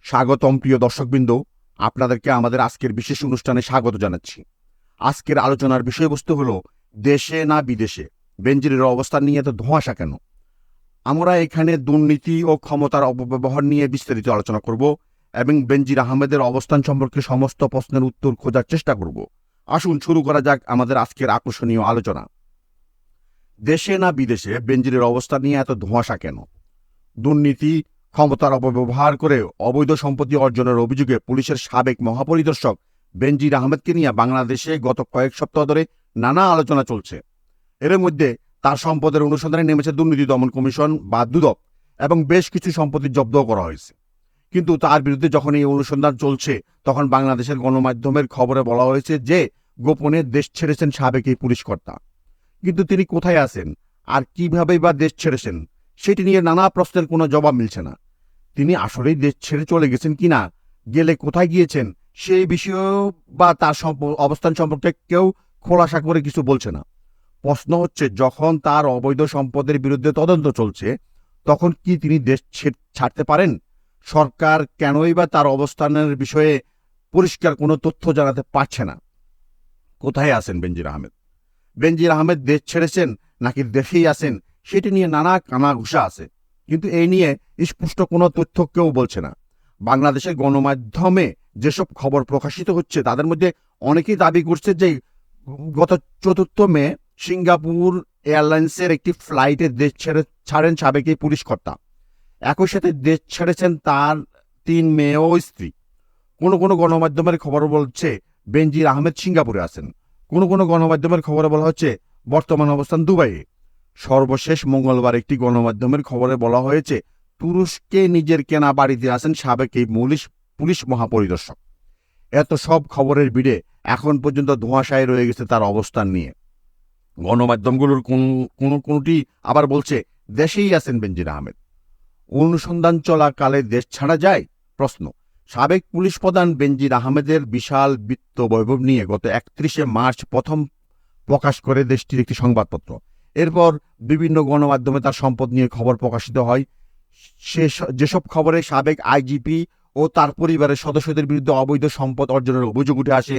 স্বাগতম প্রিয় দর্শকবৃন্দ, আপনাদেরকে আমাদের আজকের বিশেষ অনুষ্ঠানে স্বাগত জানাচ্ছি। আজকের আলোচনার বিষয়বস্তু হলো দেশে না বিদেশে বেনজিরের অবস্থান নিয়ে এত ধোঁয়াশা কেন। আমরা এখানে দুর্নীতি ও ক্ষমতার অপব্যবহার নিয়ে বিস্তারিত আলোচনা করব এবং বেনজির আহমেদের অবস্থান সম্পর্কে সমস্ত প্রশ্নের উত্তর খোঁজার চেষ্টা করব। আসুন শুরু করা যাক আমাদের আজকের আকর্ষণীয় আলোচনা। দেশে না বিদেশে বেনজিরের অবস্থান নিয়ে এত ধোঁয়াশা কেন? দুর্নীতি, ক্ষমতার অপব্যবহার করে অবৈধ সম্পত্তি অর্জনের অভিযোগে পুলিশের সাবেক মহাপরিদর্শক বেনজির আহমেদকে নিয়ে বাংলাদেশে গত কয়েক সপ্তাহ ধরে নানা আলোচনা চলছে। এর মধ্যে তার সম্পদের অনুসন্ধানে নেমেছে দুর্নীতি দমন কমিশন বা দুদক এবং বেশ কিছু সম্পত্তি জব্দও করা হয়েছে। কিন্তু তার বিরুদ্ধে যখন এই অনুসন্ধান চলছে তখন বাংলাদেশের গণমাধ্যমের খবরে বলা হয়েছে যে গোপনে দেশ ছেড়েছেন সাবেক এই পুলিশ কর্তা। কিন্তু তিনি কোথায় আছেন আর কিভাবেই বা দেশ ছেড়েছেন সেটি নিয়ে নানা প্রশ্নের কোনো জবাব মিলছে না। তিনি আসলেই দেশ ছেড়ে চলে গেছেন কিনা, গেলে কোথায় গিয়েছেন সেই বিষয়েও বা তার অবস্থান সম্পর্কে কেউ খোলাসা করে কিছু বলছে না। প্রশ্ন হচ্ছে, যখন তার অবৈধ সম্পদের বিরুদ্ধে তদন্ত চলছে তখন কি তিনি দেশ ছাড়তে পারেন? সরকার কেনই বা তার অবস্থানের বিষয়ে পরিষ্কার কোনো তথ্য জানাতে পারছে না। কোথায় আছেন বেনজির আহমেদ? বেনজির আহমেদ দেশ ছেড়েছেন নাকি দেশেই আছেন সেটি নিয়ে নানা কানাঘুষা আছে, কিন্তু এই নিয়ে স্পষ্ট কোনো তথ্য কেউ বলছে না। বাংলাদেশের গণমাধ্যমে যেসব খবর প্রকাশিত হচ্ছে তাদের মধ্যে অনেকেই দাবি করছে যে গত 4 মে সিঙ্গাপুর এয়ারলাইন্সের একটি ফ্লাইটে দেশ ছাড়েন সাবেক এই পুলিশ কর্তা। একই সাথে দেশ ছেড়েছেন তার 3 মেয়ে ও স্ত্রী। কোনো কোনো গণমাধ্যমের খবর বলছে বেনজির আহমেদ সিঙ্গাপুরে আছেন। কোনো কোনো গণমাধ্যমের খবরে বলা হচ্ছে বর্তমান অবস্থান দুবাইয়ে। সর্বশেষ মঙ্গলবার একটি গণমাধ্যমের খবরে বলা হয়েছে তুরস্কে নিজের কেনা বাড়িতে আছেন সাবেক এই পুলিশ মহাপরিদর্শক। এত সব খবরের ভিড়ে এখন পর্যন্ত ধোঁয়াশায় রয়ে গেছে তার অবস্থান নিয়ে। গণমাধ্যমগুলোর কোনটি আবার বলছে দেশেই আছেন বেনজির আহমেদ। অনুসন্ধান চলাকালে দেশ ছাড়া যায়? প্রশ্ন। সাবেক পুলিশ প্রধান বেনজির আহমেদের বিশাল বিত্ত বৈভব নিয়ে গত 31শে মার্চ প্রথম প্রকাশ করে দেশটির একটি সংবাদপত্র। এরপর বিভিন্ন গণমাধ্যমে তার সম্পদ নিয়ে খবর প্রকাশিত হয়। যেসব খবরে সাবেক আইজিপি ও তার পরিবারের সদস্যদের বিরুদ্ধে অবৈধ সম্পদ অর্জনের অভিযোগ উঠে আসে।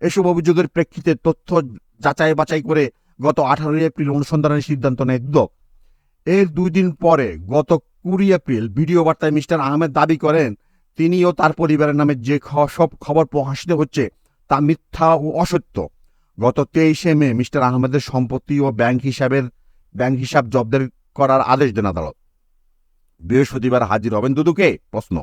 এসব অভিযোগের প্রেক্ষিতে তথ্য যাচাই বাছাই করে গত 18 এপ্রিল অনুসন্ধানের সিদ্ধান্ত নেয় দুদক। এর 2 দিন পরে গত 20 এপ্রিল ভিডিও বার্তায় মিস্টার আহমেদ দাবি করেন তিনি ও তার পরিবারের নামে যে সব খবর প্রকাশিত হচ্ছে তা মিথ্যা ও অসত্য। গত 23শে মে মিস্টার আহমেদের সম্পত্তি ও ব্যাংক হিসাব জব্দের করার আদেশ দেন আদালত। বৃহস্পতিবার হাজির হবেন দুদকে? প্রশ্ন।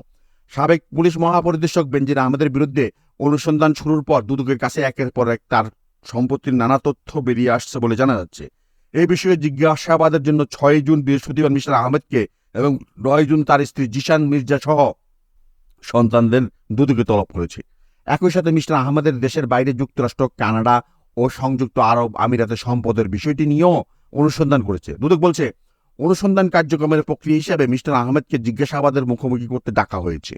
সাবেক পুলিশ মহাপরিদর্শক বেনজির আহমেদের বিরুদ্ধে অনুসন্ধান শুরুর পর দুদকের কাছে একের পর এক তার সম্পত্তির নানা তথ্য বেরিয়ে আসছে বলে জানা যাচ্ছে। এই বিষয়ে জিজ্ঞাসাবাদের জন্য 6 জুন বৃহস্পতিবার মিস্টার আহমেদকে এবং 9 জুন তার স্ত্রী জিশান মির্জা সহ সন্তানদের দুদকে তলব করেছে। একই সাথে মিস্টার আহমেদের দেশের বাইরে যুক্তরাষ্ট্র, কানাডা ও সংযুক্ত আরব আমিরাতে সম্পদের বিষয়টি নিয়েও অনুসন্ধান করেছে। দুদক বলছে অনুসন্ধান কার্যক্রমের প্রক্রিয়া হিসেবে মিস্টার আহমেদকে জিজ্ঞাসাবাদের মুখোমুখি করতে ডাকা হয়েছে।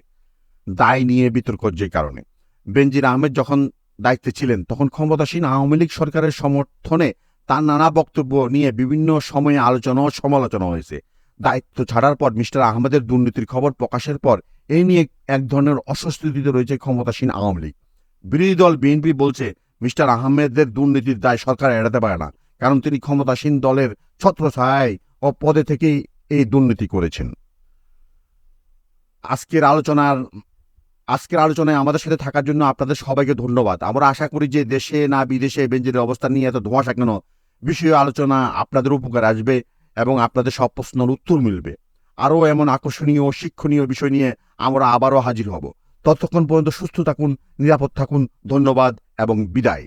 দায় নিয়ে বিতর্ক যে কারণে। বেনজির আহমেদ যখন দায়িত্বে ছিলেন তখন ক্ষমতাসীন আওয়ামী লীগ সরকারের সমর্থনে তার নানা বক্তব্য নিয়ে বিভিন্ন সময়ে আলোচনা ও সমালোচনা হয়েছে। দায়িত্ব ছাড়ার পর মিস্টার আহমেদের দুর্নীতির খবর প্রকাশের পর এই নিয়ে এক ধরনের অস্বস্তিতে রয়েছে ক্ষমতাসীন আওয়ামী লীগ। বিরোধী দল বিএনপি বলছে মিস্টার আহমেদের দুর্নীতির দায় সরকার এড়াতে পারে না, কারণ তিনি ক্ষমতাসীন দলের ছত্রছায়ায় ও পদে থেকেই এই দুর্নীতি করেছেন। আজকের আলোচনায় আমাদের সাথে থাকার জন্য আপনাদের সবাইকে ধন্যবাদ। আমরা আশা করি যে দেশে না বিদেশে বেনজিরের অবস্থান নিয়ে এত ধোঁয়াশা কেন বিষয়ে আলোচনা আপনাদের উপকার আসবে এবং আপনাদের সব প্রশ্নের উত্তর মিলবে। আরও এমন আকর্ষণীয় ও শিক্ষণীয় বিষয় নিয়ে আমরা আবারও হাজির হব। ততক্ষণ পর্যন্ত সুস্থ থাকুন, নিরাপদ থাকুন। ধন্যবাদ এবং বিদায়।